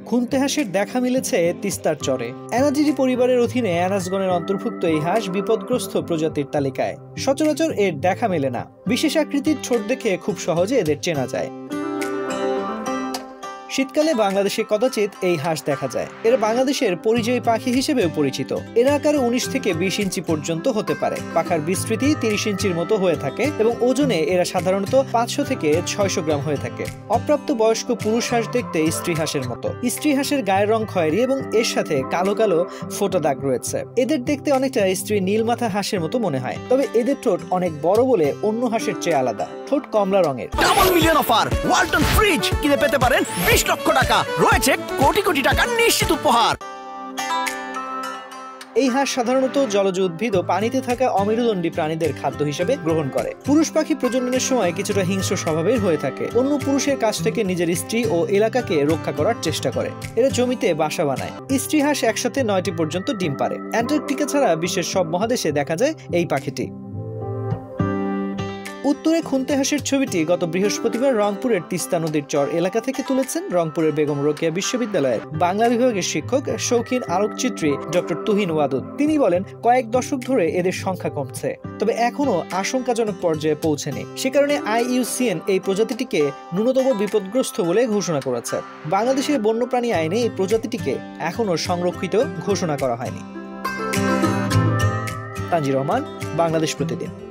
খুন্তে হাঁসের দেখা মিলেছে তিস্তার চরে। অ্যানাজিডি পরিবারের অধীনে অ্যানাসগণের অন্তর্ভুক্ত এই হাঁস বিপদগ্রস্ত প্রজাতির তালিকায়। সচরাচর এর দেখা মেলে না। বিশেষ আকৃতির ঠোঁট দেখে খুব সহজে এদের চেনা যায়। শীতকালে বাংলাদেশে কদাচিৎ এই হাঁস দেখা যায়। এরা বাংলাদেশের পরিযায়ী পাখি হিসেবেও পরিচিত। এরা আকারে 19 থেকে 20 ইঞ্চি পর্যন্ত হতে পারে। পাখার বিস্তৃতি 30 ইঞ্চির মতো হয়ে থাকে এবং ওজনে এরা সাধারণত 500 থেকে 600 গ্রাম হয়ে থাকে। অপ্রাপ্ত বয়স্ক পুরুষ হাঁস দেখতে স্ত্রী হাঁসের মতো। স্ত্রী হাঁসের গায়ের রং খয়েরি এবং এর সাথে কালো কালো ফোঁটা দাগ রয়েছে। এদের দেখতে অনেকটা স্ত্রী নীলমাথা হাঁসের মতো মনে হয়, তবে এদের ঠোঁট অনেক বড় বলে অন্য হাঁসের চেয়ে আলাদা। ঠোঁট কমলা রঙের। Double million offer Walton fridge কিনে পেতে পারেন 20 লক্ষ টাকা, রয়েছে কোটি কোটি টাকার নিশ্চিত উপহার। এই হাঁস সাধারণত জলজ উদ্ভিদ ও পানিতে থাকা অমেরুদণ্ডী প্রাণীদের খাদ্য হিসেবে গ্রহণ করে। পুরুষ পাখি প্রজননের সময় কিছুটা হিংস্র স্বভাবের হয়ে থাকে। অন্য পুরুষের কাছ থেকে নিজের স্ত্রী ও এলাকাকে রক্ষা করার চেষ্টা করে। এরা জমিতে বাসা বানায়। স্ত্রী হাঁস একসাথে 9টি পর্যন্ত ডিম পারে। অ্যান্টার্কটিকা ছাড়া বিশ্বের সব মহাদেশে দেখা যায় এই পাখিটি। উত্তরে খুন্তে হাঁসের ছবিটি গত বৃহস্পতিবার রংপুরের তিস্তা নদীর চর এলাকা থেকে তুলেছেন রংপুরের বেগম রোকেয়া বিশ্ববিদ্যালয়ের বাংলা বিভাগের শিক্ষক শৌখিন আলোকচিত্রী ডক্টর তুহিন ওয়াদুদ। তিনি বলেন, কয়েক দশক ধরে এদের সংখ্যা কমছে, তবে এখনো আশঙ্কাজনক পর্যায়ে পৌঁছেনি। সে কারণে IUCN এই প্রজাতিটিকে ন্যূনতম বিপদগ্রস্ত বলে ঘোষণা করেছে। বাংলাদেশের বন্যপ্রাণী আইনে এই প্রজাতিটিকে এখনো সংরক্ষিত ঘোষণা করা হয়নি। তানজির রহমান, বাংলাদেশ প্রতিদিন।